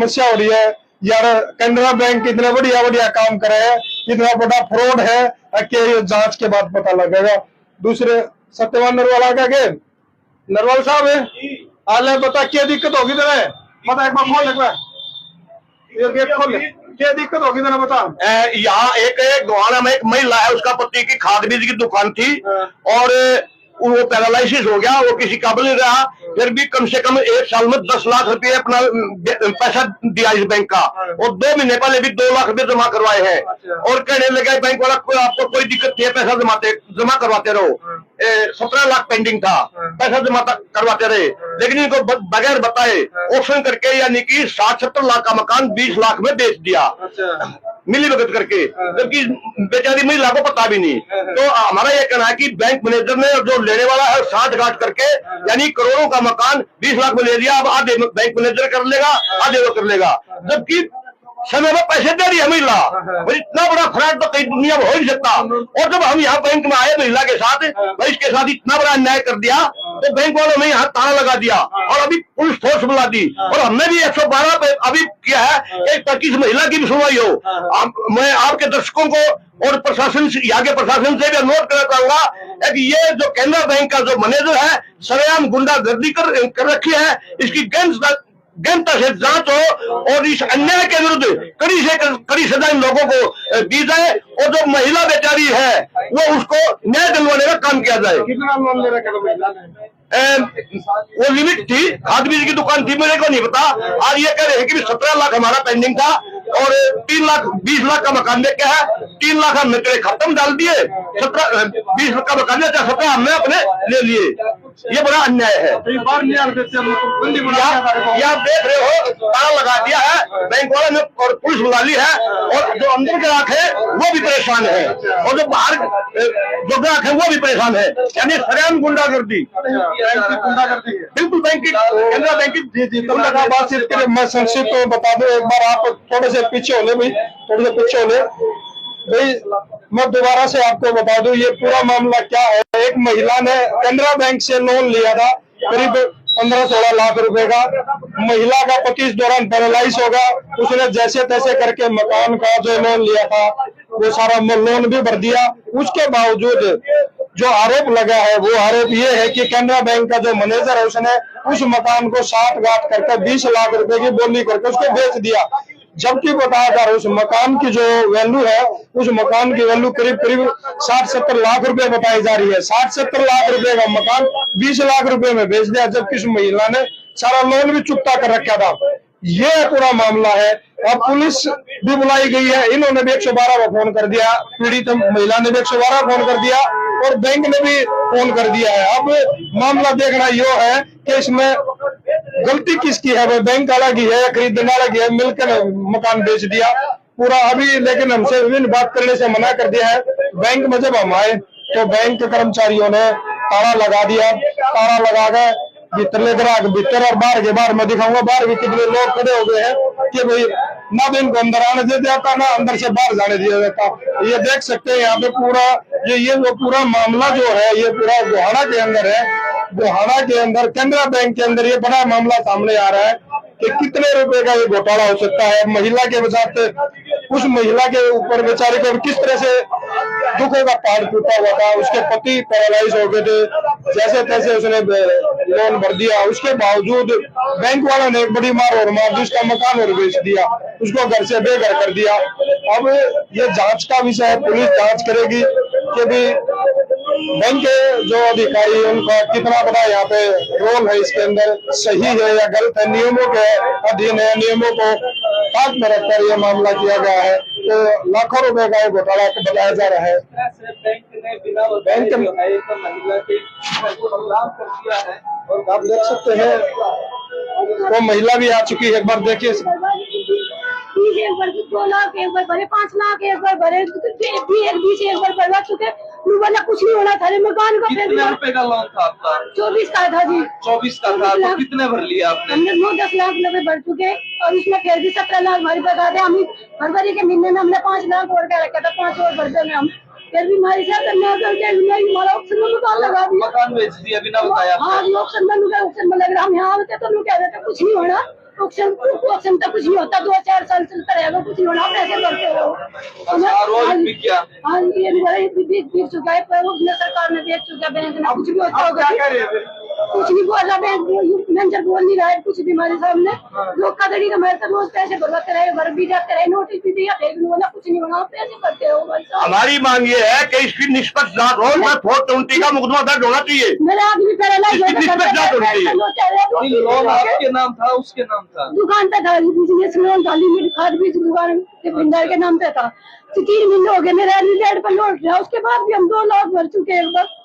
समस्या हो रही है यार, कैनरा बैंक इतने बढ़िया बढ़िया काम करे है, इतना बड़ा फ्रॉड है कि ये जांच के बाद पता लगेगा। दूसरे सत्यवान नरवाल आ गए, नरवाल साहब है आले, बता क्या दिक्कत होगी तेरे, बता एक बार खोल, एक बार ये गेट खोल, क्या दिक्कत होगी तेरे बता। यहाँ एक गोहाना में एक महिला है, उसका पति की खाद बीज की दुकान थी और वो पैरालिसिस हो गया, वो किसी काबिल नहीं रहा, फिर भी कम से कम 1 साल में 10 लाख रुपए अपना पैसा दिया इस बैंक का, और 2 महीने पहले भी 2 लाख रुपए जमा करवाए हैं। और कहने लगा बैंक वाला आपको कोई दिक्कत नहीं है, पैसा जमा करवाते रहो। 17 लाख पेंडिंग था, पैसा जमा करवाते रहे, लेकिन इनको बगैर बताए ऑप्शन करके यानी कि 60-70 लाख का मकान 20 लाख में बेच दिया मिली भगत करके, जबकि बेचारी महिला को पता भी नहीं। तो हमारा ये कहना है कि बैंक मैनेजर ने जो लेने वाला है साठ गांठ करके यानी करोड़ों का मकान 20 लाख में ले लिया, अब आधे बैंक मैनेजर कर लेगा, आधे वो कर लेगा, जबकि समय में पैसे दे रही है महिला। भाई इतना बड़ा फ्रॉड तो कई दुनिया में हो नहीं सकता। और जब हम यहाँ बैंक में आए महिला के साथ, भाई इसके साथ इतना बड़ा अन्याय कर दिया, तो बैंक वालों ने यहाँ ताला लगा दिया और अभी पुलिस फोर्स बुला दी, और हमने भी 112 पे अभी किया है ताकि इस महिला की भी सुनवाई हो। मैं आपके दर्शकों को और प्रशासन से, यहाँ के प्रशासन से भी अनुरोध करना चाहूंगा कि ये जो कैनरा बैंक का जो मैनेजर है सरेआम गुंडागर्दी कर रखी है, इसकी गहनता से जांच हो और इस अन्याय के विरुद्ध कड़ी सजा इन लोगों को दी जाए, और जो महिला बेचारी है वो उसको न्याय दिलवाने का काम किया जाए। कितना लोन ले रखा वो लिमिट थी, खाद बीज की दुकान थी, मेरे को नहीं पता। आज ये कह रहे हैं कि 17 लाख हमारा पेंडिंग था और 3 लाख 20 लाख का मकान देख के है, 3 लाख हमने तेरे खत्म डाल दिए, 20 लाख का मकान देता 17 हमने अपने ले लिए। ये बड़ा अन्याय है। आप देख रहे हो ताला लगा दिया है बैंक वाले ने और पुलिस बुला ली है, और जो अंदर ग्राहक है वो भी परेशान है और जो बाहर जो ग्राहक है वो भी परेशान है, यानी सरेआम गुंडागर्दी बिल्कुल बैंक की कैनरा बैंक की बातचीत के लिए मैं संक्षिप्त तो बता दूं, एक बार आप थोड़े से पीछे होले भाई, थोड़े से पीछे होले भाई, मैं दोबारा से आपको बता दूं ये पूरा मामला क्या है। एक महिला ने कैनरा बैंक से लोन लिया था करीब 15-16 लाख रुपए का, महिला का पति इस दौरान पैरालाइज होगा, उसने जैसे तैसे करके मकान का जो लोन लिया था वो सारा लोन भी भर दिया। उसके बावजूद जो आरोप लगा है वो आरोप ये है कि कैनरा बैंक का जो मैनेजर है उसने उस मकान को 60 गांठ करके 20 लाख रुपए की बोली करके उसको बेच दिया, जबकि बताया जा रहा है उस मकान की जो वैल्यू है, उस मकान की वैल्यू करीब 60-70 लाख रुपए बताई जा रही है। 60-70 लाख रुपए का मकान 20 लाख रुपए में बेच दिया, जबकि उस महिला ने सारा लोन भी चुकता कर रखा था। ये पूरा मामला है। अब पुलिस भी बुलाई गई है, इन्होंने भी 112 को फोन कर दिया, पीड़ित महिला ने भी 112 फोन कर दिया और बैंक ने भी फोन कर दिया है। अब मामला देखना यो है कि इसमें गलती किसकी है, वो बैंक वाला की है या खरीदने वाला की है, मिलकर मकान बेच दिया पूरा। अभी लेकिन हमसे विभिन्न बात करने से मना कर दिया है। बैंक में जब हम आए तो बैंक कर्मचारियों ने ताला लगा दिया, ताला लगा के भीतर ग्राहक भीतर और बाहर के बाहर मैं दिखाऊंगा, बाहर भी कितने लोग खड़े हो गए हैं कि भाई ना भी इनको अंदर आने दिया जाता ना अंदर से बाहर जाने दिया जाता। ये देख सकते हैं यहाँ पे पूरा ये जो पूरा मामला जो है ये पूरा गोहाना के अंदर है। गोहाना के अंदर कैनरा बैंक के अंदर ये बड़ा मामला सामने आ रहा है कि कितने रुपए का ये घोटाला हो सकता है। महिला के साथ उस महिला के ऊपर बेचारे को किस तरह से दुखों का पहाड़ टूटा हुआ था, उसके पति पैरालाइज हो गए थे, जैसे तैसे उसने लोन भर दिया, उसके बावजूद बैंक वालों ने एक बड़ी मार और मार दी, उसका मकान और बेच दिया, उसको घर से बेघर कर दिया। अब ये जांच का विषय है, पुलिस जांच करेगी कि भी बैंक के जो अधिकारी उनका कितना बड़ा यहाँ पे रोल है, इसके अंदर सही है या गलत है, नियमों के अधीन है, नियमों को हाथ में रखकर ये मामला किया गया है। तो लाखों रुपए का ये घोटाला बताया जा रहा है। बैंक और आप देख सकते हैं वो महिला भी आ चुकी है, एक बार देखिए। एक बार 2 लाख, एक बार भरे 5 लाख, एक बार भरे एक बार भरवा चुके, वाला कुछ नहीं होना था मकान का। कितने रुपए का लोन था आपका? 24 का था जी। 24 का था, तो कितने भर लिया आपने? हमने 9-10 लाख रुपए भर चुके और उसमें फिर भी 17 लाख हमारे बता दे। हम फरवरी के महीने में हमने 5 लाख और क्या रखा था, 5 और भरते में हम फिर भी हमारे साथ हमारा ऑप्शन में मकान लगा दिया, मकान बेच दिया बिना बताया। हाँ ऑप्शन में ऑप्शन में लग रहा, हम यहाँ आते तो कह रहे थे कुछ नहीं होना, ऑप्शन तक कुछ नहीं होता, 2-4 साल चलता रहेगा, कुछ नहीं होना, पैसे भरते रहो। रोज भी क्या हाँ ये बिक चुका है, पर उसने सरकार ने बेच चुका, बैंक ने कुछ भी होता होगा, कुछ नहीं बोल रहा, बैंक मैनेजर बोल नहीं रहा है कुछ भी हमारे सामने। धोखाधड़ी का हमारे रोज पैसे भरवाते रहे, भर भी जाते रहे, नोटिस भी दिया, बोला कुछ नहीं होना, पैसे भरते रहो भाई साहब। हमारी मांग ये है कि इसकी निष्पक्ष जांच हो, 420 का मुकदमा दर्ज होना चाहिए। मेरा आदमी पैरालाइज हो नहीं, लोन आपके नाम था उसके नाम था? दुकान पे था, बिजनेस लोन था, लिमिट खाद बीज दुकान के बिंदर के नाम पे था। 3 महीने हो गए मेरा डेट पर लौट रहा, उसके बाद भी हम 2 लाख भर चुके हैं। बस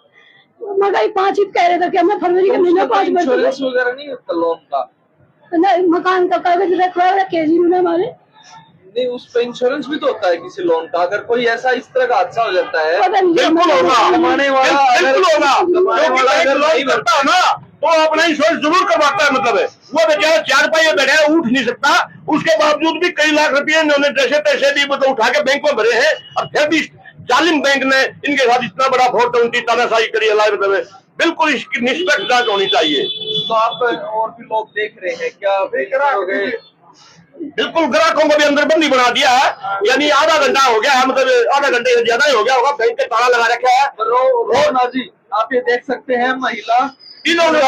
मगर 5 ही कह रहे थे कि हमें फरवरी के महीने 5 भर इंश्योरेंस वगैरह नहीं होता लोन का? नहीं, मकान का कागज रखे जी हमारे। नहीं, उस पे इंश्योरेंस भी तो होता है किसी लोन का, अगर कोई ऐसा इस तरह का हादसा हो जाता है। पता नहीं बिल्कुल होगा, कमाने वाला बिल्कुल होगा, क्योंकि बैंक लोन करता है ना तो अपना इंश्योरेंस जरूर करवाता है। मतलब है वो बेचारा 4 पाई बैठा है, उठ नहीं सकता, उसके बावजूद भी कई लाख रुपए इन्होंने जैसे तैसे भी मतलब उठा के बैंक में भरे हैं, और फिर भी जालिम बैंक ने इनके साथ इतना बड़ा 420 तानाशाही करी है। मतलब है बिल्कुल इसकी निष्पक्ष जांच होनी चाहिए। तो आप और भी लोग देख रहे हैं क्या? हो गए बिल्कुल, ग्राहकों को भी अंदर बंदी बना दिया है, यानी आधा घंटा हो गया है, मतलब आधा घंटे से ज्यादा ही हो गया होगा, बैंक के ताला लगा रखा है। रोना जी, आप ये देख सकते हैं महिला इन्होंने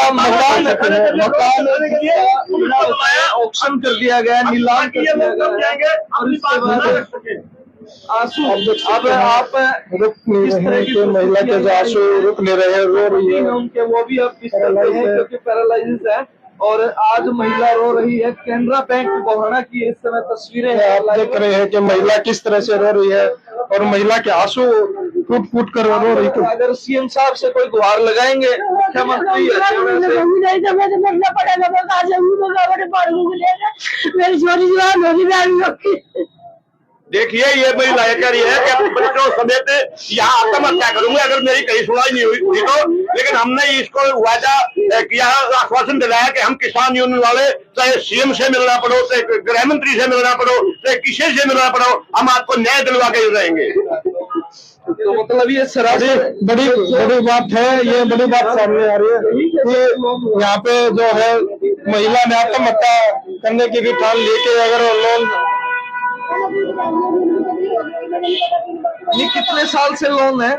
ऑप्शन कर दिया गया, नीलाम कर दिया गया, और इसके बाद आंसू अब आप रुक नहीं रहे हैं कि महिला के जो आंसू रुक नहीं रहे, रो रही है उनके, वो भी अब बिस्तर पे हैं क्योंकि पैरालाइसिस है। और आज महिला रो रही है। कैनरा बैंक गोहाना की इस समय तस्वीरें हैं, आप देख रहे हैं कि महिला किस तरह से रो रही है, और महिला के आंसू फूट फूट कर रो रही है। अगर सीएम साहब से कोई गुहार लगाएंगे, मुख्यमंत्री देखिए ये महिला कह रही है कि बच्चों समेत यहाँ आत्महत्या करूंगी अगर मेरी कहीं सुनाई नहीं हुई तो। लेकिन हमने इसको वादा किया, आश्वासन दिलाया कि हम किसान यूनियन वाले, चाहे सीएम से मिलना पड़ो, चाहे गृह मंत्री से मिलना पड़ो, चाहे किसी से मिलना पड़ो, हम आपको न्याय दिलवा के रहेंगे। तो मतलब ये सरासर बड़ी बात है, ये बड़ी बात सामने आ रही है कि यहाँ पे जो है महिला ने आत्महत्या करने की भी ठान लेके अगर लोन ये कितने साल से लोन है?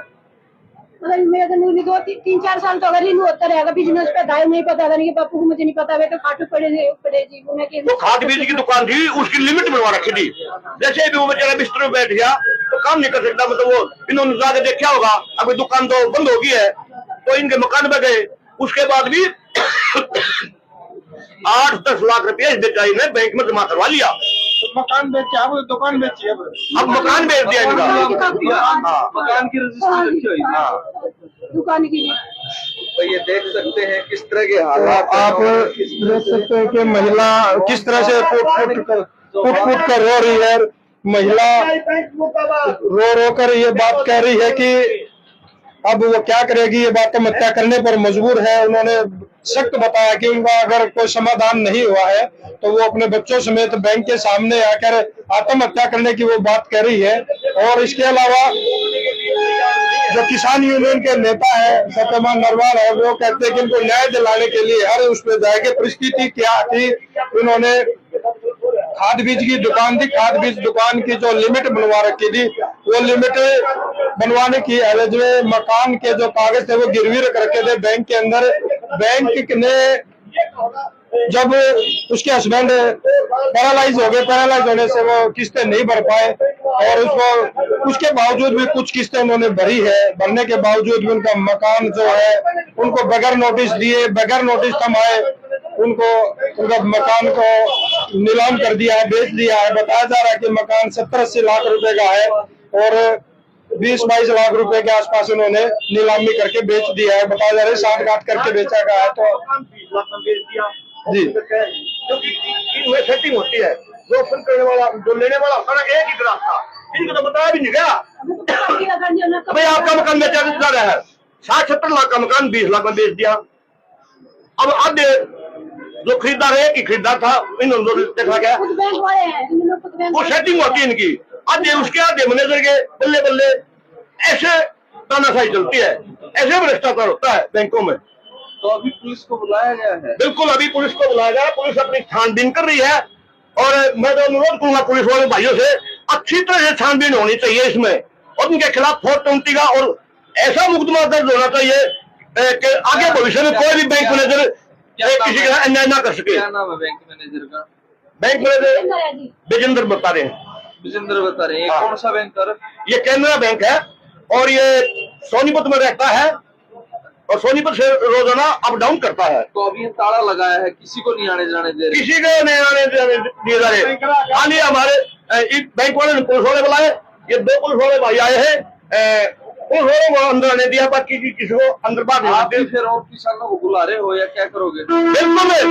मेरे 2-3-4 साल तो अगर रिन्यू होता रहेगा, बिजनेस पे था नहीं पता था, नहीं पप्पू को मुझे नहीं पता, वे तो खाटू पड़े जी। तो खाद बीज की दुकान थी, उसकी लिमिट बनवा रखी थी, जैसे भी वो बेचारा बिस्तर में बैठ गया तो काम नहीं कर सकता। मतलब वो इन्होंने जाके देखा होगा, अभी दुकान तो बंद हो गई है, तो इनके मकान में गए, उसके बाद भी 8-10 लाख रुपया इस बेचारी ने बैंक में जमा करवा लिया। मकान बेचे, अब दुकान बेची, अब मकान बेच दिया इनका। मकान की रजिस्ट्री रखी हुई दुकान की। तो ये देख सकते हैं किस तरह के हालात आप देख सकते हैं कि महिला किस तरह से फुट कर रो रही है। महिला रो रो कर ये बात कह रही है कि अब वो क्या करेगी, ये आत्महत्या करने पर मजबूर है। उन्होंने सख्त बताया कि उनका अगर कोई समाधान नहीं हुआ है तो वो अपने बच्चों समेत बैंक के सामने आकर आत्महत्या करने की वो बात कह रही है। और इसके अलावा जो किसान यूनियन के नेता है सत्यमान नरवाल है, वो कहते हैं कि इनको न्याय दिलाने के लिए हर उस पर जाएगी। परिस्थिति क्या थी, उन्होंने खाद बीज की दुकान थी, खाद बीज दुकान की जो लिमिट बनवा रखी थी, वो लिमिट बनवाने की एवज में मकान के जो कागज थे वो गिरवी रख रखे थे बैंक के अंदर। बैंक ने जब उसके हस्बैंड पैरालाइज हो गए, पैरालाइज होने से वो किस्तें नहीं भर पाए, और उसके बावजूद भी कुछ किस्तें उन्होंने भरी है। भरने के बावजूद भी उनका मकान जो है उनको बगैर नोटिस दिए, बगैर नोटिस थमाए उनको उनका मकान को नीलाम कर दिया है, बेच दिया है। बताया जा रहा है कि मकान 70-80 लाख रुपए का है और 20-22 लाख रुपए के आसपास उन्होंने नीलामी करके बेच दिया है। बताया जा रहा है 60 काट करके बेचा गया है। तो जी क्योंकि सेटिंग होती है, जो ऑप्शन करने वाला जो लेने वाला होता है एक ही ग्राहक था, इनको तो बताया भी नहीं गया। भाई आपका मकान बेचा जा रहा है, 60-70 लाख का मकान 20 लाख में बेच दिया। अब आधे जो खरीदार है, एक ही खरीदार था, इन्होंने देखा गया वो सेटिंग होती है इनकी। आधे उसके आधे मैनेजर के बल्ले बल्ले, ऐसे तानाशाही चलती है, ऐसे भ्रष्टाचार होता है बैंकों में। तो अभी पुलिस को बुलाया गया है। बिल्कुल, अभी पुलिस को बुलाया गया, पुलिस अपनी छानबीन कर रही है और मैं तो अनुरोध करूंगा पुलिस वाले भाइयों से अच्छी तरह से छानबीन होनी चाहिए इसमें और उनके खिलाफ 420 का और ऐसा मुकदमा दर्ज होना चाहिए कि आगे भविष्य में कोई भी बैंक मैनेजर किसी के साथ अन्याय ना कर सके। क्या नाम है बैंक मैनेजर का? बैंक मैनेजर विजेंद्र बता रहे हैं। विजेंद्र बता रहे हैं। ये कौन सा बैंक कर? ये कैनरा बैंक है और ये सोनीपत में रहता है और सोनीपत से रोजाना अप डाउन करता है। तो अभी ये ताला लगाया है, किसी को नहीं आने जाने दे रहे। किसी को नहीं आने दिए जा रहे। खाली हमारे बैंक वाले ने पुलिस वाले बुलाए, ये 2 पुलिस वाले भाई आए हैं, पुलिस वालों को अंदर आने दिया, बाकी किसी को अंदर बात नहीं आप आते। भी फिर और किसानों को बुला रहे हो या क्या करोगे? बिल्कुल,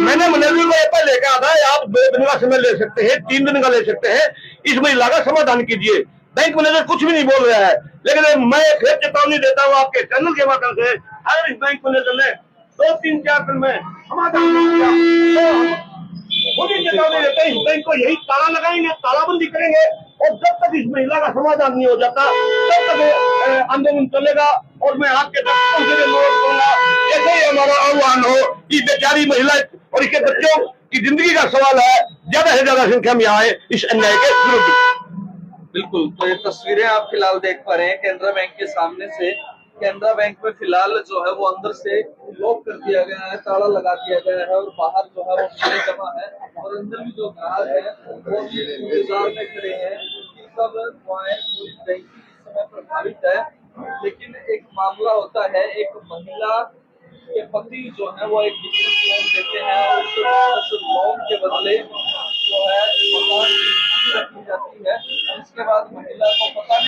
मैंने मैनेजर को ये पहले कहा था आप 2 दिन का समय ले सकते हैं, 3 दिन का ले सकते हैं, इस महिला का समाधान कीजिए। बैंक मैनेजर कुछ भी नहीं बोल रहा है, लेकिन मैं फिर चेतावनी देता हूँ आपके चैनल के माध्यम से, अगर इस बैंक मैनेजर ने 2-3-4 दिन में समाधान नहीं किया तो खुद ही चेतावनी देते हैं, इस बैंक को यही ताला लगाएंगे, तालाबंदी करेंगे और जब तक इस महिला का समाधान नहीं हो जाता तब तक आंदोलन चलेगा। और मैं आपके दर्शकों से अनुरोध करूंगा, जैसे ही हमारा आह्वान हो, ये बेचारी महिला और इसके बच्चों की जिंदगी का सवाल है, ज्यादा से ज्यादा संख्या में आए इस अन्याय के विरुद्ध। बिल्कुल, तो ये तस्वीरें आप फिलहाल देख पा रहे हैं केनरा बैंक के सामने से। केनरा बैंक में फिलहाल जो है वो अंदर से लॉक कर दिया गया है, ताला लगा दिया गया है और बाहर जो है वो भीड़ जमा है और अंदर भी जो ग्राहक है वो भी इंतजार में खड़े हैं कि कब पूरी बैंकिंग इस समय प्रभावित है। लेकिन एक मामला होता है, एक महिला के पति जो है वो एक बिजनेस लोन देते हैं और उस लोन के बदले जो है मकान की रखी जाती है। इसके बाद महिला को पता